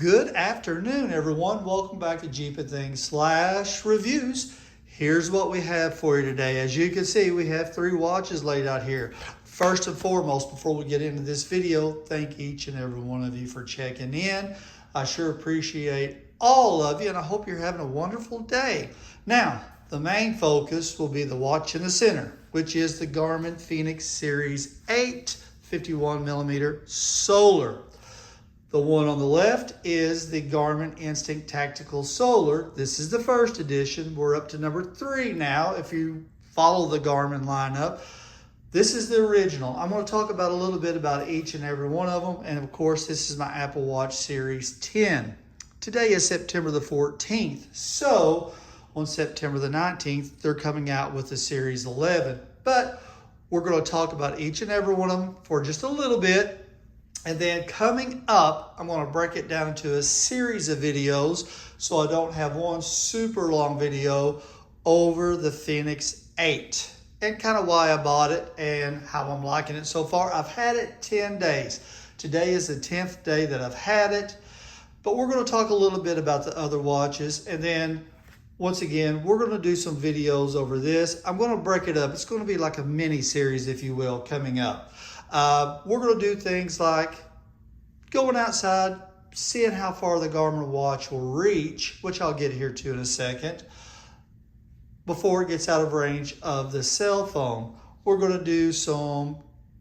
Good afternoon, everyone. Welcome back to Jeep and Things /reviews. Here's what we have for you today. As you can see, we have three watches laid out here. First and foremost, before we get into this video, thank each and every one of you for checking in. I sure appreciate all of you, and I hope you're having a wonderful day. Now, the main focus will be the watch in the center, which is the Garmin Fenix Series 8 51mm Solar. The one on the left is the Garmin Instinct Tactical Solar. This is the first edition. We're up to number 3 now if you follow the Garmin lineup. This is the original. I'm going to talk about a little bit about each and every one of them. And of course, this is my Apple Watch Series 10. Today is September the 14th. So on September the 19th, they're coming out with the Series 11. But we're going to talk about each and every one of them for just a little bit. And then coming up, I'm going to break it down into a series of videos so I don't have one super long video over the Fenix 8 and kind of why I bought it and how I'm liking it so far. I've had it 10 days. Today is the 10th day that I've had it, but we're going to talk a little bit about the other watches. And then once again, we're going to do some videos over this. I'm going to break it up. It's going to be like a mini series, if you will, coming up. We're going to do things like going outside, seeing how far the Garmin watch will reach, which I'll get here to in a second, before it gets out of range of the cell phone. We're going to do some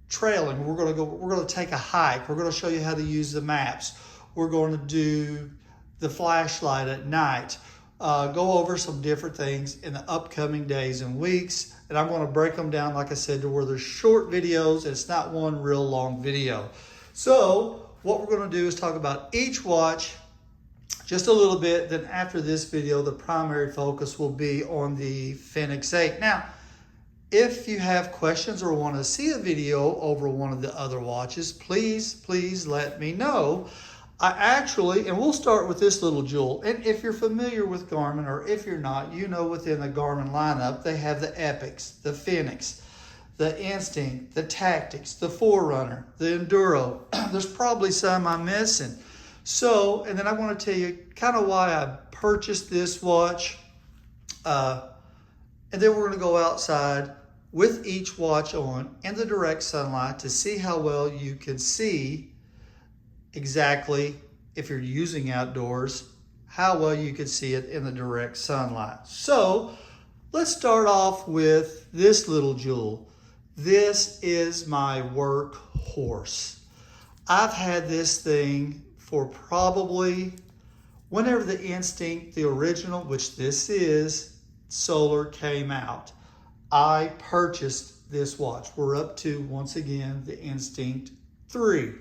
trailing. We're going to take a hike. We're going to show you how to use the maps. We're going to do the flashlight at night. Go over some different things in the upcoming days and weeks. And I'm going to break them down, like I said, to where there's short videos. It's not one real long video. So what we're going to do is talk about each watch just a little bit. Then after this video, the primary focus will be on the Fenix 8. Now, if you have questions or want to see a video over one of the other watches, please let me know. I actually, and we'll start with this little jewel. And if you're familiar with Garmin, or if you're not, you know within the Garmin lineup, they have the Epics, the Fenix, the Instinct, the Tactics, the Forerunner, the Enduro. There's probably some I'm missing. So, and then I want to tell you kind of why I purchased this watch. And then we're going to go outside with each watch on in the direct sunlight to see how well you can see exactly, if you're using outdoors, how well you can see it in the direct sunlight. So let's start off with this little jewel. This is my workhorse. I've had this thing for probably whenever the Instinct, the original, which this is, Solar, came out. I purchased this watch. We're up to, once again, the Instinct 3.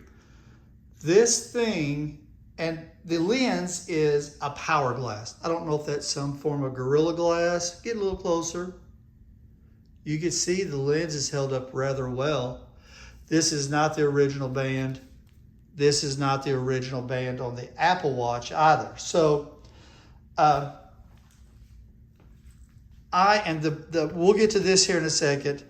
This thing, and the lens is a power glass. I don't know if that's some form of Gorilla Glass. Get a little closer. You can see the lens is held up rather well. This is not the original band. This is not the original band on the Apple Watch either. So, we'll get to this here in a second,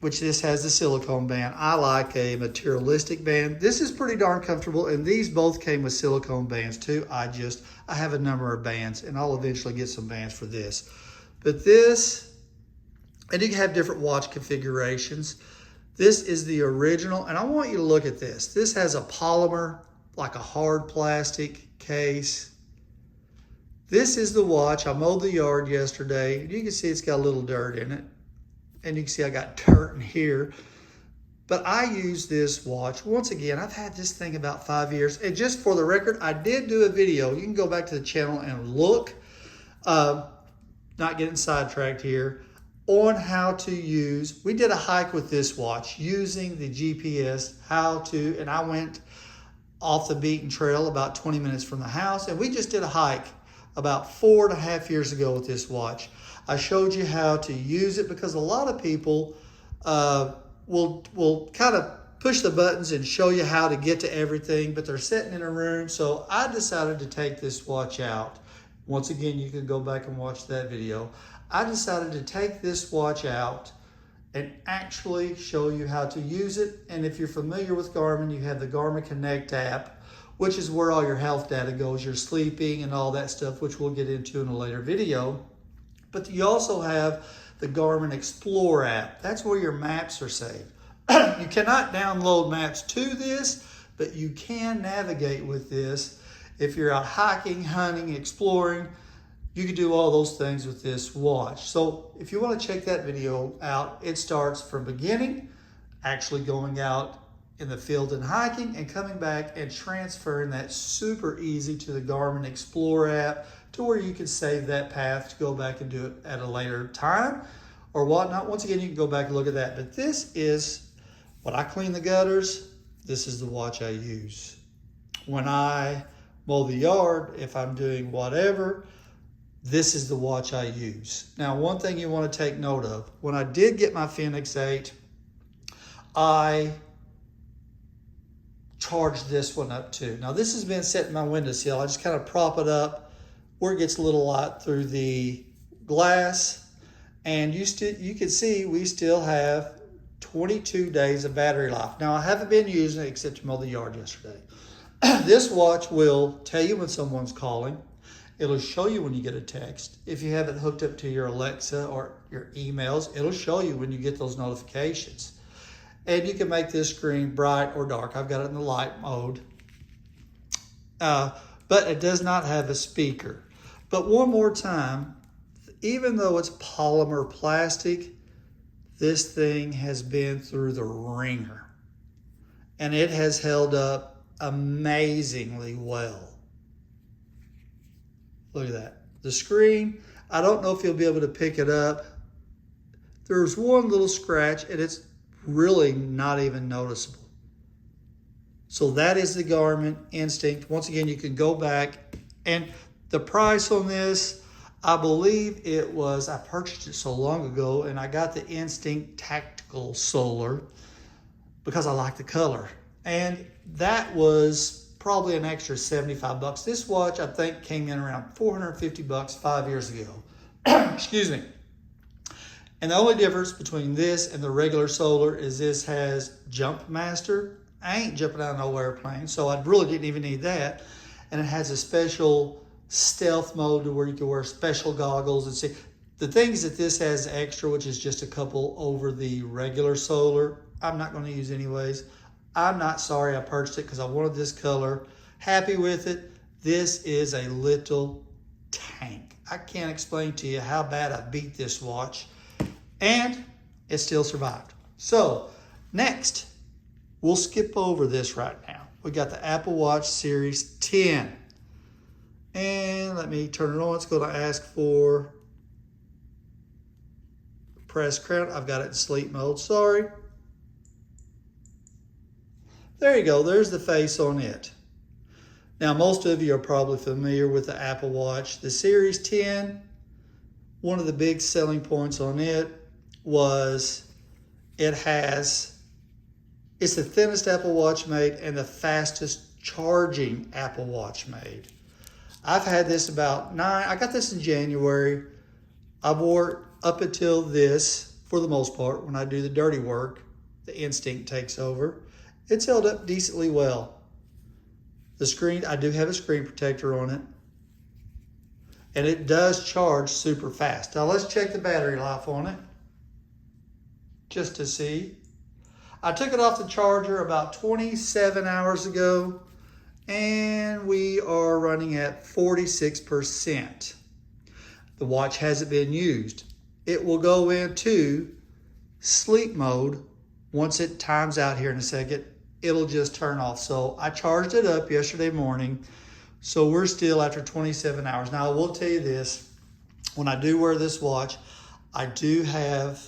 which this has the silicone band. I like a materialistic band. This is pretty darn comfortable, and these both came with silicone bands too. I have a number of bands, and I'll eventually get some bands for this. But this, and you can have different watch configurations. This is the original, and I want you to look at this. This has a polymer, like a hard plastic case. This is the watch. I mowed the yard yesterday. You can see it's got a little dirt in it. And you can see I got dirt in here. But I use this watch. Once again, I've had this thing about 5 years. And just for the record, I did do a video. You can go back to the channel and look. Not getting sidetracked here. On how to use. We did a hike with this watch using the GPS. And I went off the beaten trail about 20 minutes from the house. And we just did a hike about 4.5 years ago with this watch. I showed you how to use it because a lot of people will kind of push the buttons and show you how to get to everything, but they're sitting in a room. So I decided to take this watch out. Once again, you can go back and watch that video. I decided to take this watch out and actually show you how to use it. And if you're familiar with Garmin, you have the Garmin Connect app, which is where all your health data goes, your sleeping and all that stuff, which we'll get into in a later video. But you also have the Garmin Explore app. That's where your maps are saved. You cannot download maps to this, but you can navigate with this. If you're out hiking, hunting, exploring, you can do all those things with this watch. So if you want to check that video out, it starts from beginning, actually going out in the field and hiking, and coming back and transferring that super easy to the Garmin Explore app, to where you can save that path to go back and do it at a later time or whatnot. Once again, you can go back and look at that. But this is when I clean the gutters, this is the watch I use. When I mow the yard, if I'm doing whatever, this is the watch I use. Now, one thing you want to take note of, when I did get my Fenix 8, I charged this one up too. Now, this has been set in my windowsill. I just kind of prop it up where it gets a little light through the glass, and you can see we still have 22 days of battery life. Now, I haven't been using it except to mow the yard yesterday. This watch will tell you when someone's calling. It'll show you when you get a text. If you have it hooked up to your Alexa or your emails, it'll show you when you get those notifications. And you can make this screen bright or dark. I've got it in the light mode. But it does not have a speaker. But one more time, even though it's polymer plastic, this thing has been through the ringer. And it has held up amazingly well. Look at that. The screen, I don't know if you'll be able to pick it up. There's one little scratch, and it's really not even noticeable. So that is the Garmin Instinct. Once again, you can go back, and the price on this, I believe it was, I purchased it so long ago, and I got the Instinct Tactical Solar because I like the color. And that was probably an extra 75 bucks. This watch, I think, came in around 450 bucks 5 years ago. Excuse me. And the only difference between this and the regular Solar is this has Jump Master. I ain't jumping out of no airplane, so I really didn't even need that. And it has a special stealth mode to where you can wear special goggles and see. The things that this has extra, which is just a couple over the regular Solar, I'm not going to use anyways. I'm not sorry I purchased it because I wanted this color. Happy with it. This is a little tank. I can't explain to you how bad I beat this watch, and it still survived. So next, we'll skip over this right now. We got the Apple Watch Series 10. And let me turn it on. It's going to ask for press crown. I've got it in sleep mode. Sorry. There you go. There's the face on it. Now, most of you are probably familiar with the Apple Watch. The Series 10, one of the big selling points on it was it's the thinnest Apple Watch made and the fastest charging Apple Watch made. I've had this I got this in January. I wore it up until this, for the most part. When I do the dirty work, the Instinct takes over. It's held up decently well. The screen, I do have a screen protector on it. And it does charge super fast. Now let's check the battery life on it, just to see. I took it off the charger about 27 hours ago, and we are running at 46%. The watch hasn't been used. It will go into sleep mode once it times out here in a second. It'll just turn off. So I charged it up yesterday morning. So we're still after 27 hours. Now I will tell you this, when I do wear this watch, I do have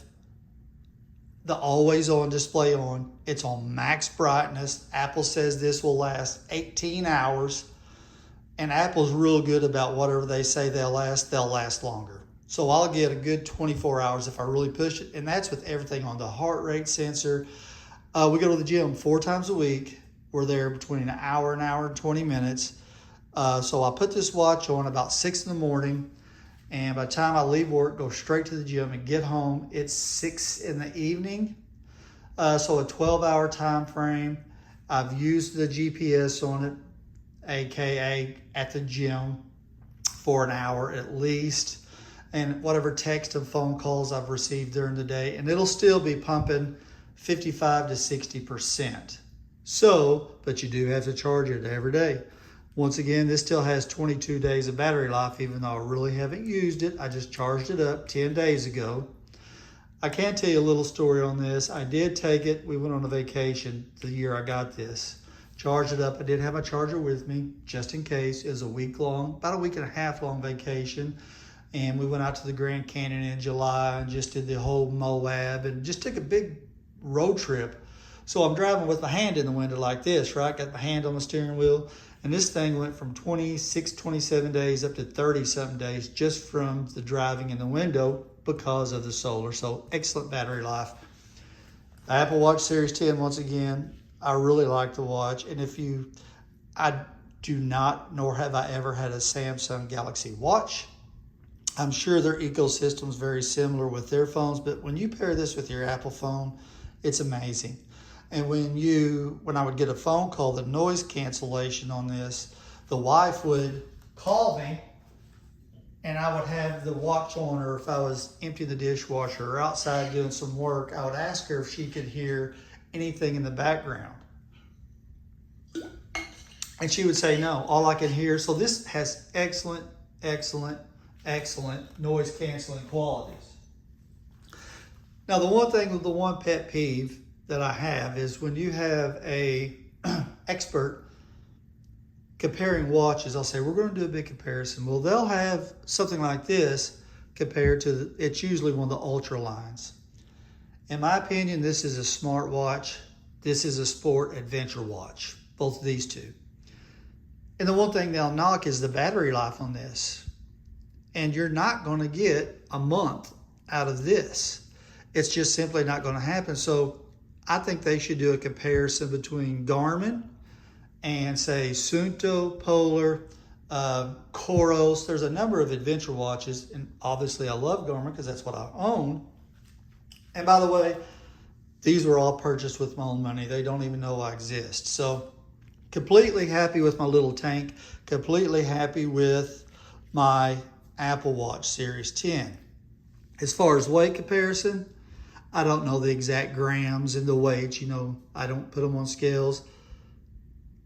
the always on display on. It's on max brightness. Apple says this will last 18 hours. And Apple's real good about whatever they say they'll last longer. So I'll get a good 24 hours if I really push it. And that's with everything on the heart rate sensor. We go to the gym 4 times a week. We're there between an hour and 20 minutes. So I put this watch on about 6 in the morning. And by the time I leave work, go straight to the gym and get home, it's 6 in the evening. So a 12-hour time frame. I've used the GPS on it. aka at the gym for an hour at least, and whatever text and phone calls I've received during the day, and it'll still be pumping 55 to 60%. So, but you do have to charge it every day. Once again, this still has 22 days of battery life, even though I really haven't used it. I just charged it up 10 days ago. I can tell you a little story on this. I did take it. We went on a vacation the year I got this. Charged it up. I did have my charger with me just in case. It was a week long, about a week and a half long vacation. And we went out to the Grand Canyon in July and just did the whole Moab and just took a big road trip. So I'm driving with my hand in the window like this, right? Got my hand on the steering wheel. And this thing went from 26, 27 days up to 30-something days just from the driving in the window because of the solar. So excellent battery life. The Apple Watch Series 10, once again, I really like the watch. And I do not, nor have I ever had a Samsung Galaxy Watch. I'm sure their ecosystem is very similar with their phones, but when you pair this with your Apple phone, it's amazing. And when I would get a phone call, the noise cancellation on this, the wife would call me and I would have the watch on, or if I was emptying the dishwasher or outside doing some work, I would ask her if she could hear anything in the background. And she would say, no, all I can hear. So this has excellent, excellent, excellent noise canceling qualities. Now, the one pet peeve that I have is when you have a expert comparing watches, I'll say, we're going to do a big comparison. Well, they'll have something like this compared to, it's usually one of the ultra lines. In my opinion, this is a smart watch. This is a sport adventure watch, both of these two. And the one thing they'll knock is the battery life on this. And you're not going to get a month out of this. It's just simply not going to happen. So I think they should do a comparison between Garmin and say Suunto, Polar, Coros. There's a number of adventure watches, and obviously I love Garmin because that's what I own. And by the way, these were all purchased with my own money. They don't even know I exist. So completely happy with my little tank, completely happy with my Apple Watch Series 10. As far as weight comparison, I don't know the exact grams and the weights, I don't put them on scales.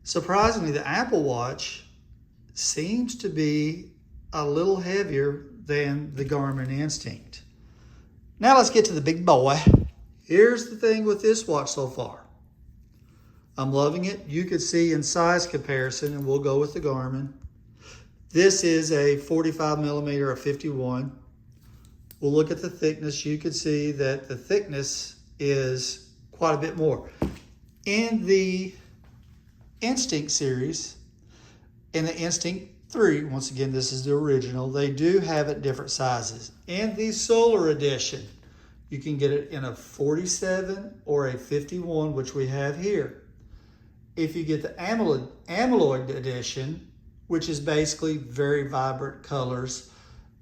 Surprisingly, the Apple Watch seems to be a little heavier than the Garmin Instinct. Now let's get to the big boy. Here's the thing with this watch so far. I'm loving it. You could see in size comparison, and we'll go with the Garmin. This is a 45 millimeter or 51. We'll look at the thickness. You can see that the thickness is quite a bit more. In the Instinct series, in the Instinct 3, once again, this is the original, they do have it different sizes. In the Solar Edition, you can get it in a 47 or a 51, which we have here. If you get the AMOLED Edition, which is basically very vibrant colors,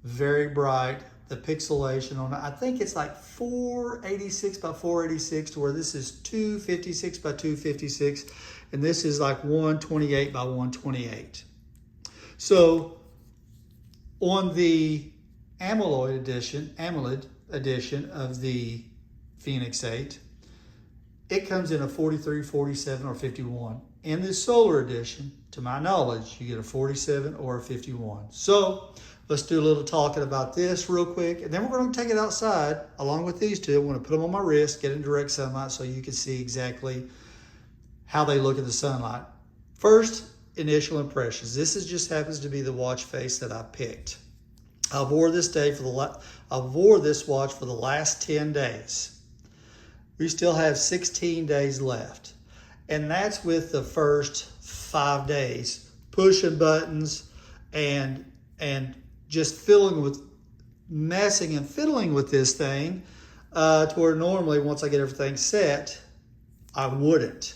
very bright, the pixelation on it, I think it's like 486 by 486, to where this is 256 by 256, and this is like 128 by 128. So on the AMOLED edition of the Fenix 8, it comes in a 43, 47, or 51. In the Solar Edition, to my knowledge, you get a 47 or a 51. So let's do a little talking about this real quick, and then we're going to take it outside along with these two. I'm going to put them on my wrist, get in direct sunlight so you can see exactly how they look in the sunlight. First, initial impressions. This just happens to be the watch face that I picked. I wore this watch for the last 10 days. We still have 16 days left. And that's with the first 5 days, pushing buttons and just messing and fiddling with this thing to where normally once I get everything set, I wouldn't.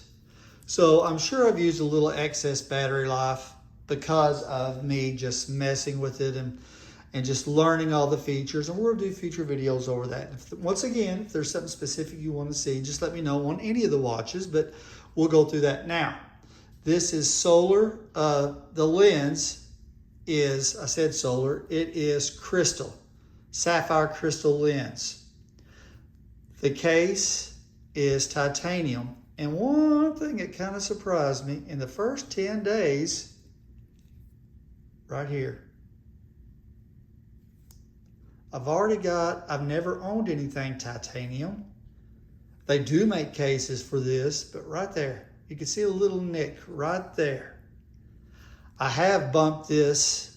So I'm sure I've used a little excess battery life because of me just messing with it and just learning all the features. And we'll do future videos over that. Once again, if there's something specific you want to see, just let me know on any of the watches, but we'll go through that now. This is solar. The lens is, I said solar, it is crystal, sapphire crystal lens. The case is titanium. And one thing that kind of surprised me, in the first 10 days, right here, I've never owned anything titanium. They do make cases for this, but right there, you can see a little nick right there. I have bumped this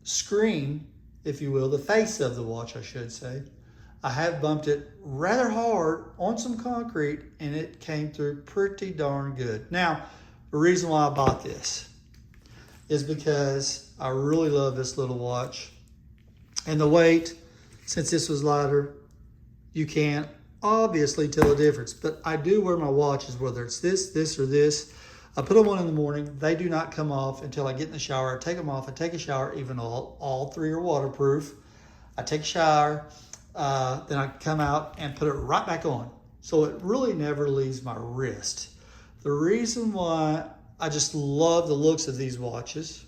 screen, if you will, the face of the watch, I should say. I have bumped it rather hard on some concrete, and it came through pretty darn good. Now, the reason why I bought this is because I really love this little watch. And the weight, since this was lighter, you can't obviously tell the difference. But I do wear my watches, whether it's this, or this. I put them on in the morning. They do not come off until I get in the shower. I take them off. I take a shower, even though all three are waterproof. I take a shower. Then I come out and put it right back on. So it really never leaves my wrist. The reason why I just love the looks of these watches,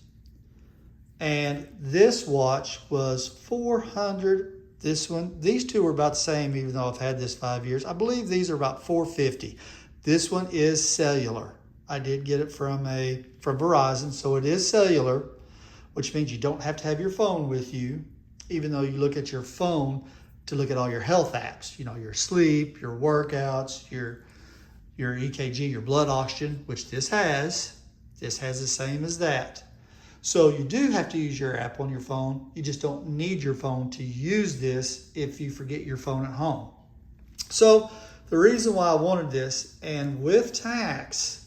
and this watch was $400. This one, these two are about the same, even though I've had this 5 years. I believe these are about $450. This one is cellular. I did get it from Verizon, so it is cellular, which means you don't have to have your phone with you, even though you look at your phone to look at all your health apps, you know, your sleep, your workouts, your EKG, your blood oxygen, which this has. This has the same as that. So you do have to use your app on your phone. You just don't need your phone to use this if you forget your phone at home. So the reason why I wanted this, and with tax,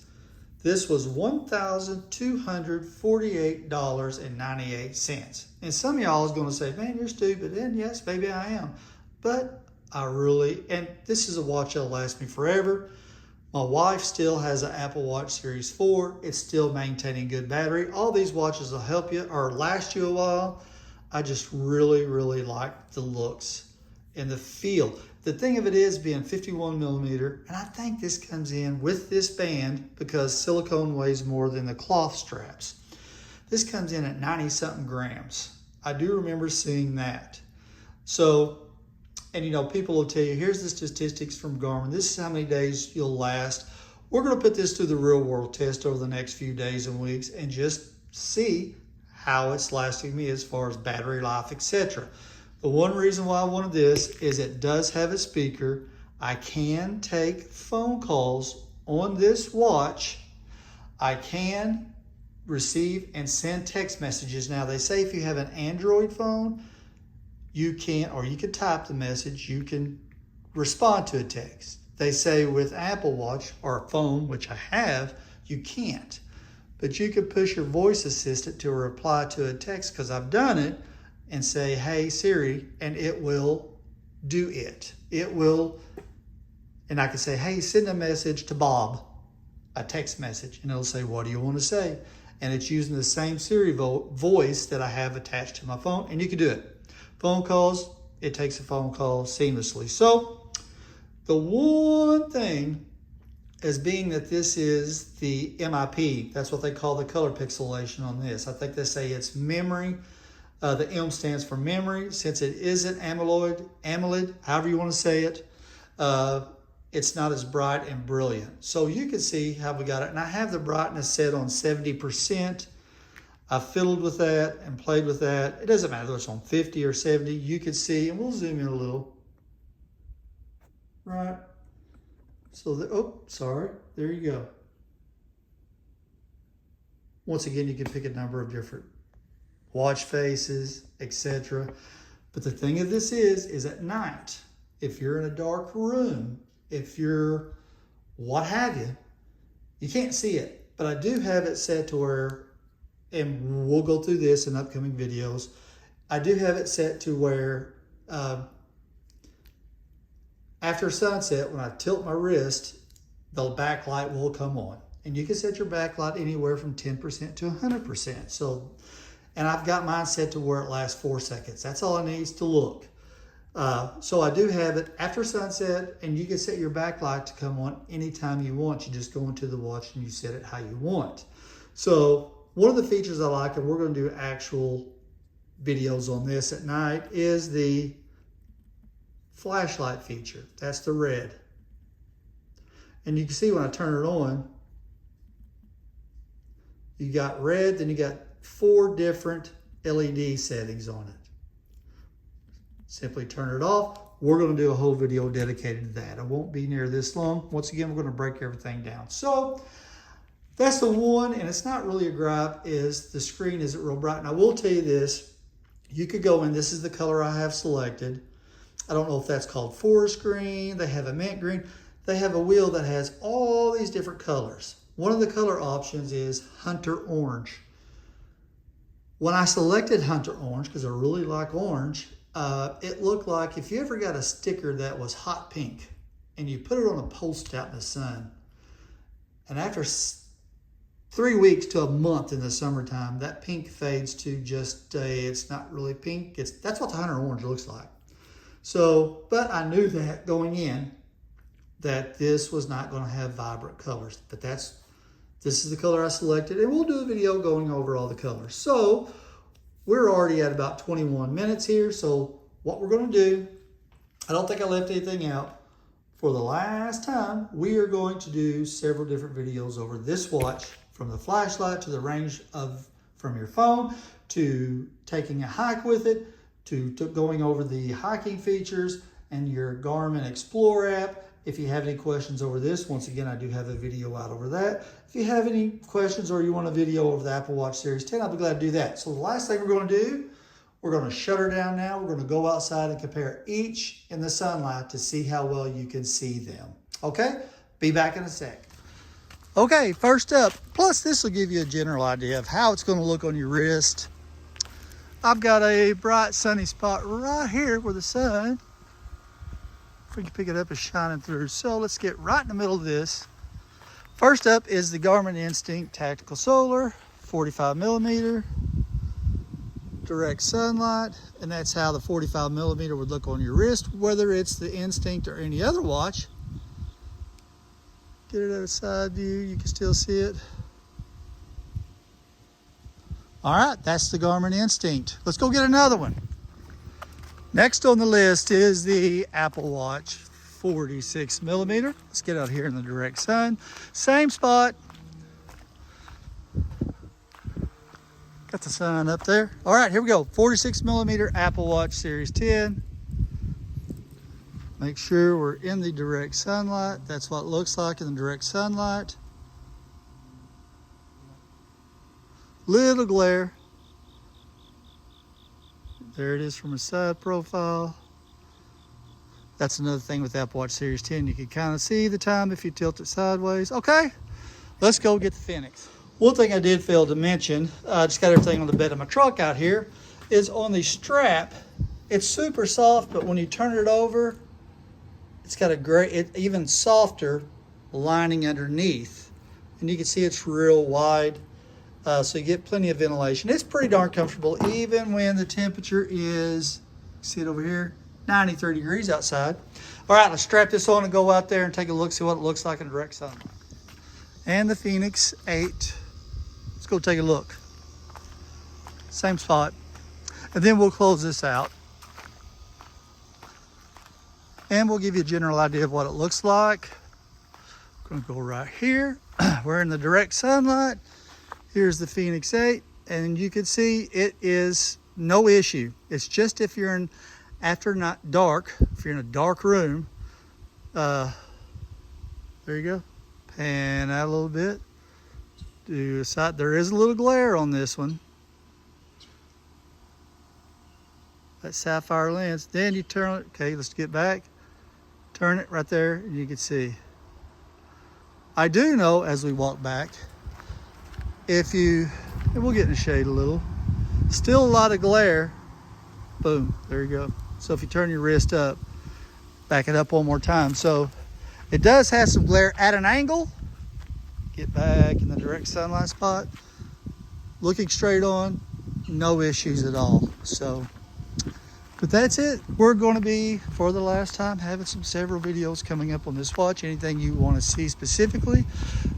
this was $1,248.98. And some of y'all is going to say, man, you're stupid. And yes, maybe I am. But and this is a watch that'll last me forever. My wife still has an Apple Watch Series 4. It's still maintaining good battery. All these watches will help you or last you a while. I just really, really like the looks and the feel. The thing of it is being 51 millimeter, and I think this comes in with this band because silicone weighs more than the cloth straps. This comes in at 90-something grams. I do remember seeing that. So, and you know, people will tell you, here's the statistics from Garmin. This is how many days you'll last. We're going to put this through the real world test over the next few days and weeks and just see how it's lasting me as far as battery life, etc. The one reason why I wanted this is it does have a speaker. I can take phone calls on this watch. I can receive and send text messages. Now, they say if you have an Android phone, you can type the message, you can respond to a text. They say with Apple Watch or a phone, which I have, you can't. But you can push your voice assistant to reply to a text, because I've done it, and say, hey Siri, and it will do it. It will, and I can say, hey, send a message to Bob, a text message, and it'll say, what do you want to say? And it's using the same Siri voice that I have attached to my phone, and you can do it. Phone calls, it takes a phone call seamlessly. So the one thing is being that this is the MIP, that's what they call the color pixelation on this. I think they say it's memory. The M stands for memory. Since it isn't AMOLED, however you want to say it, it's not as bright and brilliant. So you can see how we got it. And I have the brightness set on 70%. I fiddled with that and played with that. It doesn't matter whether it's on 50 or 70. You can see, and we'll zoom in a little. Right. So, there you go. Once again, you can pick a number of different watch faces, etc. But the thing of this is at night, if you're in a dark room, if you're what have you, you can't see it. But I do have it set to where, and we'll go through this in upcoming videos, I do have it set to where after sunset, when I tilt my wrist, the backlight will come on. And you can set your backlight anywhere from 10% to 100%. So, and I've got mine set to where it lasts 4 seconds. That's all it needs to look. So I do have it after sunset, and you can set your backlight to come on anytime you want. You just go into the watch and you set it how you want. So one of the features I like, and we're going to do actual videos on this at night, is the flashlight feature. That's the red. And you can see when I turn it on, you got red, then you got 4 different LED settings on it. Simply turn it off. We're going to do a whole video dedicated to that. It won't be near this long. Once again, we're going to break everything down. So that's the one, and it's not really a gripe, is the screen isn't real bright. And I will tell you this, you could go in, this is the color I have selected. I don't know if that's called forest green. They have a mint green. They have a wheel that has all these different colors. One of the color options is Hunter Orange. When I selected Hunter Orange, because I really like orange, it looked like if you ever got a sticker that was hot pink and you put it on a post out in the sun, and after 3 weeks to a month in the summertime, that pink fades to just it's not really pink. That's what the Hunter Orange looks like. So, but I knew that going in, that this was not going to have vibrant colors. But this is the color I selected, and we'll do a video going over all the colors. So we're already at about 21 minutes here. So what we're going to do, I don't think I left anything out. For the last time, we are going to do several different videos over this watch, from the flashlight to the range from your phone, to taking a hike with it, to going over the hiking features and your Garmin Explorer app. If you have any questions over this, once again, I do have a video out over that. If you have any questions or you want a video over the Apple Watch Series 10, I'll be glad to do that. So the last thing we're going to do, we're going to shut her down now. We're going to go outside and compare each in the sunlight to see how well you can see them. Okay? Be back in a sec. Okay, first up, plus this will give you a general idea of how it's going to look on your wrist. I've got a bright sunny spot right here where the sun, if we can pick it up, is shining through. So let's get right in the middle of this. First up is the Garmin Instinct Tactical Solar, 45 millimeter, direct sunlight, and that's how the 45 millimeter would look on your wrist, whether it's the Instinct or any other watch. Get it at a side view, you can still see it. All right, that's the Garmin Instinct. Let's go get another one. Next on the list is the Apple Watch 46 millimeter. Let's get out here in the direct sun. Same spot. Got the sun up there. All right, here we go. 46 millimeter Apple Watch Series 10. Make sure we're in the direct sunlight. That's what it looks like in the direct sunlight. Little glare. There it is from a side profile. That's another thing with Apple Watch Series 10. You can kind of see the time if you tilt it sideways. Okay, let's go get the Fenix. One thing I did fail to mention, I just got everything on the bed of my truck out here, is on the strap. It's super soft, but when you turn it over, it's got a great, even softer lining underneath. And you can see it's real wide. So you get plenty of ventilation. It's pretty darn comfortable, even when the temperature is, see it over here, 93 degrees outside. All right, let's strap this on and go out there and take a look, see what it looks like in direct sunlight. And the Fenix 8. Let's go take a look. Same spot. And then we'll close this out. And we'll give you a general idea of what it looks like. I'm gonna go right here. We're in the direct sunlight. Here's the Fenix 8, and you can see it is no issue. It's just if you're in, after not dark, if you're in a dark room, there you go. Pan out a little bit. Do a side. There is a little glare on this one. That sapphire lens. Then you turn it. Okay, let's get back. Turn it right there, and you can see. I do know as we walk back, if you, and we'll get in the shade a little, still a lot of glare. Boom, there you go. So if you turn your wrist up, back it up one more time. So it does have some glare at an angle. Get back in the direct sunlight spot. Looking straight on, no issues at all. So But that's it. We're going to be, for the last time, having several videos coming up on this watch. Anything you want to see specifically,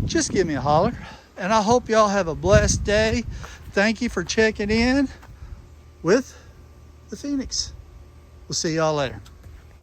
just give me a holler. And I hope y'all have a blessed day. Thank you for checking in with the Fenix. We'll see y'all later.